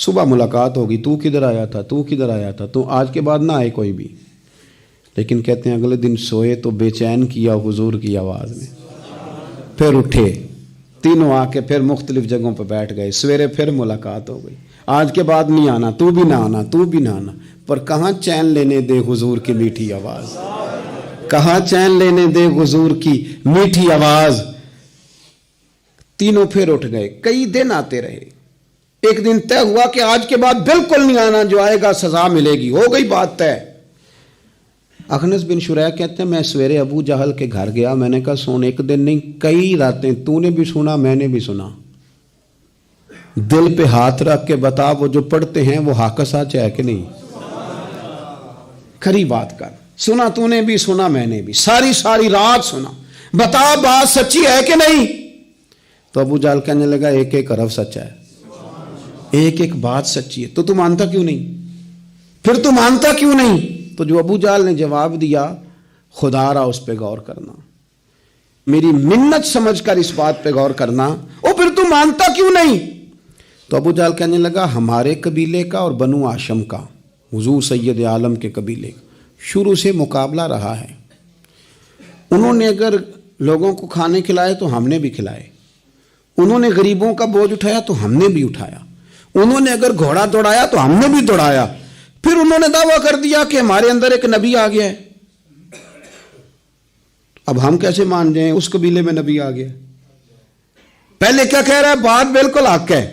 صبح ملاقات ہوگی، تو کدھر آیا تھا، تو کدھر آیا تھا، تو آج کے بعد نہ آئے کوئی بھی. لیکن کہتے ہیں اگلے دن سوئے تو بے چین کیا حضور کی آواز نے. پھر اٹھے تینوں آ کے پھر مختلف جگہوں پہ بیٹھ گئے. سویرے پھر ملاقات ہو گئی. آج کے بعد نہیں آنا، تو بھی نہ آنا، تو بھی نہ آنا. پر کہاں چین لینے دے حضور کی میٹھی آواز، کہاں چین لینے دے حضور کی میٹھی آواز. تینوں پھر اٹھ گئے. کئی دن آتے رہے. ایک دن طے ہوا کہ آج کے بعد بالکل نہیں آنا، جو آئے گا سزا ملے گی. ہو گئی بات طے. اخنس بن شریح کہتے ہیں میں سویرے ابو جہل کے گھر گیا. میں نے کہا سن، ایک دن نہیں کئی راتیں تو نے بھی سنا، میں نے بھی سنا. دل پہ ہاتھ رکھ کے بتا وہ جو پڑھتے ہیں وہ حق سچ ہے کہ نہیں؟ کھری بات کر. سنا تو نے بھی، سنا میں نے بھی، ساری رات سنا. بتا بات سچی ہے کہ نہیں؟ تو ابو جہل کہنے لگا ایک ایک حرف سچا ہے، ایک ایک بات سچی ہے. تو مانتا کیوں نہیں؟ پھر تو مانتا کیوں نہیں؟ تو جو ابو جہل نے جواب دیا، خدا را اس پہ غور کرنا، میری منت سمجھ کر اس بات پہ غور کرنا. او پھر تو مانتا کیوں نہیں؟ تو ابو جہل کہنے لگا ہمارے قبیلے کا اور بنو ہاشم کا، حضور سید عالم کے قبیلے کا شروع سے مقابلہ رہا ہے. انہوں نے اگر لوگوں کو کھانے کھلائے تو ہم نے بھی کھلائے. انہوں نے غریبوں کا بوجھ اٹھایا تو ہم نے بھی اٹھایا. انہوں نے اگر گھوڑا دوڑایا تو ہم نے بھی دوڑایا. پھر انہوں نے دعویٰ کر دیا کہ ہمارے اندر ایک نبی آ گیا ہے. اب ہم کیسے مان جائیں اس قبیلے میں نبی آ گیا؟ پہلے کیا کہہ رہا ہے؟ بات بالکل حق ہے.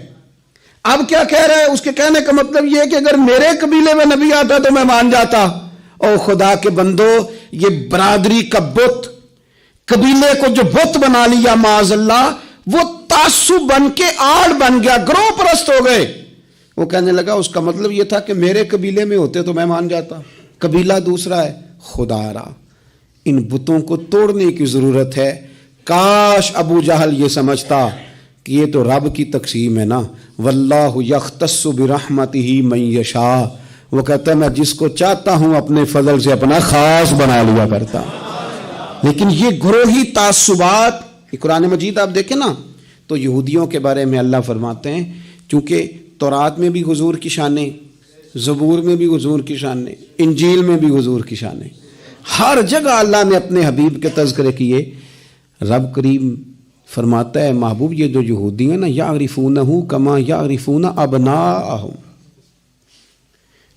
اب کیا کہہ رہا ہے؟ اس کے کہنے کا مطلب یہ ہے کہ اگر میرے قبیلے میں نبی آتا تو میں مان جاتا. او خدا کے بندو، یہ برادری کا بت، قبیلے کو جو بت بنا لیا معاذ اللہ، وہ تعصب بن کے آڑ بن گیا، گروہ پرست ہو گئے. وہ کہنے لگا اس کا مطلب یہ تھا کہ میرے قبیلے میں ہوتے تو میں مان جاتا. قبیلہ دوسرا ہے. خدا را ان بتوں کو توڑنے کی ضرورت ہے. کاش ابو جہل یہ سمجھتا کہ یہ تو رب کی تقسیم ہے نا، واللہ یختص برحمتہ من یشاء. وہ کہتا ہے میں جس کو چاہتا ہوں اپنے فضل سے اپنا خاص بنا لیا کرتا. لیکن یہ گروہی تعصبات، قرآن مجید آپ دیکھیں نا تو یہودیوں کے بارے میں اللہ فرماتے ہیں چونکہ تورات میں بھی حضور کی شانیں، زبور میں بھی حضور کی شانیں، انجیل میں بھی حضور کی شانیں، ہر جگہ اللہ نے اپنے حبیب کے تذکرے کیے. رب کریم فرماتا ہے محبوب یہ جو یہودی ہیں نا، یعرفونہ کما یعرفون ابناءہم.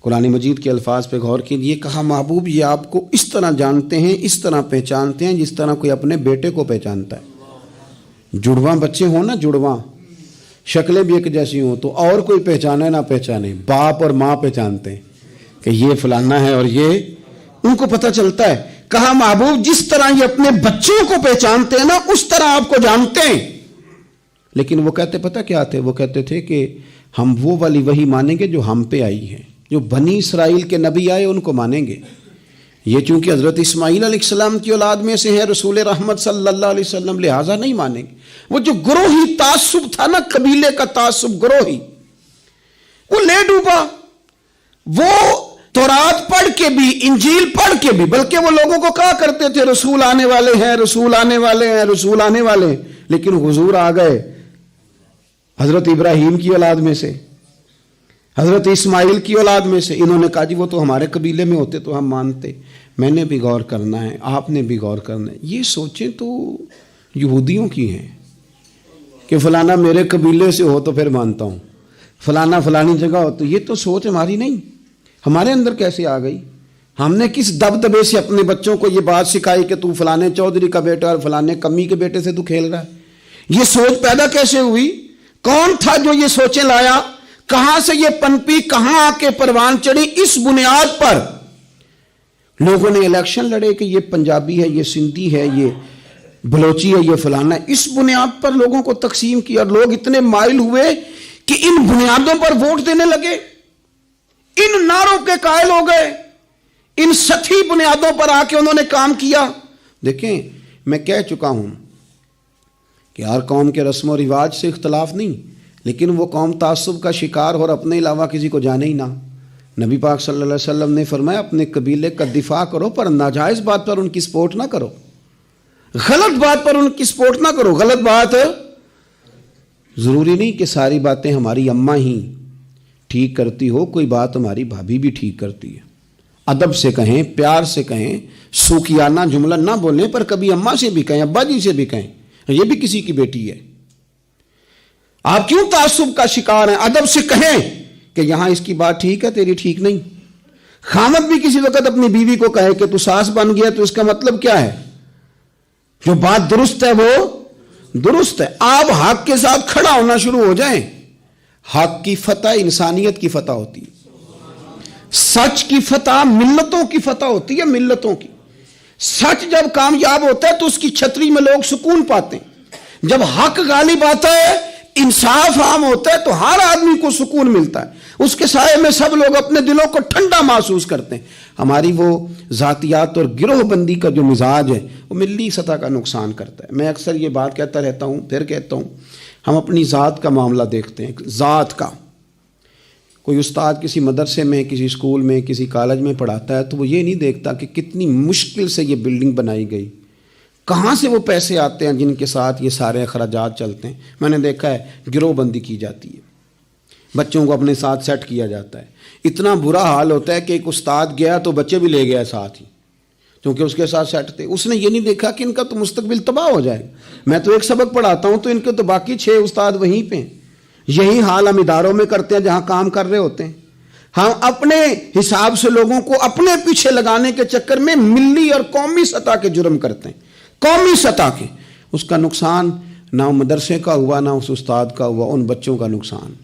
قرآن مجید کے الفاظ پہ غور کیجیے. کہا محبوب یہ آپ کو اس طرح جانتے ہیں، اس طرح پہچانتے ہیں جس طرح کوئی اپنے بیٹے کو پہچانتا ہے. جڑواں بچے ہوں نا، جڑواں شکلیں بھی ایک جیسی ہوں تو اور کوئی پہچانے نہ پہچانے، باپ اور ماں پہچانتے ہیں کہ یہ فلانا ہے اور یہ، ان کو پتہ چلتا ہے. کہا محبوب جس طرح یہ اپنے بچوں کو پہچانتے ہیں نا اس طرح آپ کو جانتے ہیں. لیکن وہ کہتے پتہ کیا تھے؟ وہ کہتے تھے کہ ہم وہ والی وحی مانیں گے جو ہم پہ آئی ہے، جو بنی اسرائیل کے نبی آئے ان کو مانیں گے. یہ چونکہ حضرت اسماعیل علیہ السلام کی اولاد میں سے ہے رسول رحمت صلی اللہ علیہ وسلم، لہٰذا نہیں مانیں گے. وہ جو گروہی تعصب تھا نا، قبیلے کا تعصب گروہی، وہ لے ڈوبا. وہ تورات پڑھ کے بھی، انجیل پڑھ کے بھی، بلکہ وہ لوگوں کو کہا کرتے تھے رسول آنے والے ہیں، رسول آنے والے ہیں، رسول آنے والے ہیں. لیکن حضور آ گئے حضرت ابراہیم کی اولاد میں سے، حضرت اسماعیل کی اولاد میں سے. انہوں نے کہا جی وہ تو ہمارے قبیلے میں ہوتے تو ہم مانتے. میں نے بھی غور کرنا ہے، آپ نے بھی غور کرنا ہے. یہ سوچیں تو یہودیوں کی ہیں کہ فلانا میرے قبیلے سے ہو تو پھر مانتا ہوں، فلانا فلانی جگہ ہو تو. یہ تو سوچ ہماری نہیں. ہمارے اندر کیسے آ گئی؟ ہم نے کس دبدبے سے اپنے بچوں کو یہ بات سکھائی کہ تو فلانے چودھری کا بیٹا اور فلانے کمی کے بیٹے سے تو کھیل رہا ہے؟ یہ سوچ پیدا کیسے ہوئی؟ کون تھا جو یہ سوچیں لایا؟ کہاں سے یہ پنپی؟ کہاں آ کے پروان چڑھی؟ اس بنیاد پر لوگوں نے الیکشن لڑے کہ یہ پنجابی ہے، یہ سندھی ہے، یہ بلوچی ہے، یہ فلانا ہے. اس بنیاد پر لوگوں کو تقسیم کیا اور لوگ اتنے مائل ہوئے کہ ان بنیادوں پر ووٹ دینے لگے، ان نعروں کے قائل ہو گئے، ان سطحی بنیادوں پر آ کے انہوں نے کام کیا. دیکھیں میں کہہ چکا ہوں کہ ہر قوم کے رسم و رواج سے اختلاف نہیں، لیکن وہ قوم تعصب کا شکار اور اپنے علاوہ کسی کو جانے ہی نہ. نبی پاک صلی اللہ علیہ وسلم نے فرمایا اپنے قبیلے کا دفاع کرو پر ناجائز بات پر ان کی سپورٹ نہ کرو، غلط بات پر ان کی سپورٹ نہ کرو. غلط بات ضروری نہیں کہ ساری باتیں ہماری اماں ہی ٹھیک کرتی ہو کوئی بات ہماری بھابھی بھی ٹھیک کرتی ہے. ادب سے کہیں, پیار سے کہیں, سوکھیانہ جملہ نہ بولیں, پر کبھی اماں سے بھی کہیں, ابا جی سے بھی کہیں, یہ بھی کسی کی بیٹی ہے. آپ کیوں تعصب کا شکار ہیں؟ ادب سے کہیں کہ یہاں اس کی بات ٹھیک ہے, تیری ٹھیک نہیں. خامد بھی کسی وقت اپنی بیوی کو کہے کہ تو ساس بن گیا, تو اس کا مطلب کیا ہے؟ جو بات درست ہے وہ درست ہے. آپ حق کے ساتھ کھڑا ہونا شروع ہو جائیں. حق کی فتح انسانیت کی فتح ہوتی ہے. سچ کی فتح ملتوں کی فتح ہوتی ہے, ملتوں کی. سچ جب کامیاب ہوتا ہے تو اس کی چھتری میں لوگ سکون پاتے ہیں. جب حق غالب آتا ہے, انصاف عام ہوتا ہے, تو ہر آدمی کو سکون ملتا ہے. اس کے سائے میں سب لوگ اپنے دلوں کو ٹھنڈا محسوس کرتے ہیں. ہماری وہ ذاتیات اور گروہ بندی کا جو مزاج ہے وہ ملی سطح کا نقصان کرتا ہے. میں اکثر یہ بات کہتا رہتا ہوں, پھر کہتا ہوں, ہم اپنی ذات کا معاملہ دیکھتے ہیں, ذات کا. کوئی استاد کسی مدرسے میں, کسی اسکول میں, کسی کالج میں پڑھاتا ہے تو وہ یہ نہیں دیکھتا کہ کتنی مشکل سے یہ بلڈنگ بنائی گئی, کہاں سے وہ پیسے آتے ہیں جن کے ساتھ یہ سارے اخراجات چلتے ہیں. میں نے دیکھا ہے گروہ بندی کی جاتی ہے, بچوں کو اپنے ساتھ سیٹ کیا جاتا ہے. اتنا برا حال ہوتا ہے کہ ایک استاد گیا تو بچے بھی لے گیا ساتھ ہی, کیونکہ اس کے ساتھ سیٹ تھے. اس نے یہ نہیں دیکھا کہ ان کا تو مستقبل تباہ ہو جائے گا. میں تو ایک سبق پڑھاتا ہوں تو ان کے تو باقی 6 استاد وہیں پہ ہیں. یہی حال ہم اداروں میں کرتے ہیں جہاں کام کر رہے ہوتے ہیں. ہم اپنے حساب سے لوگوں کو اپنے پیچھے لگانے کے چکر میں ملی اور قومی سطح کے جرم کرتے ہیں. قومی سطح کے, اس کا نقصان نہ مدرسے کا ہوا نہ اس استاد کا ہوا, ان بچوں کا نقصان,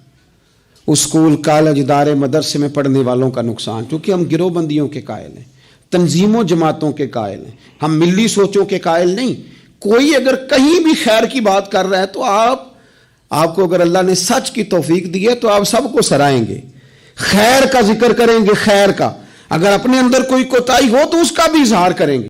اسکول کالج ادارے مدرسے میں پڑھنے والوں کا نقصان. کیونکہ ہم گروہ بندیوں کے قائل ہیں, تنظیموں جماعتوں کے قائل ہیں, ہم ملی سوچوں کے قائل نہیں. کوئی اگر کہیں بھی خیر کی بات کر رہا ہے تو آپ کو اگر اللہ نے سچ کی توفیق دی ہے تو آپ سب کو سرائیں گے, خیر کا ذکر کریں گے, خیر کا. اگر اپنے اندر کوئی کوتاہی ہو تو اس کا بھی اظہار کریں گے.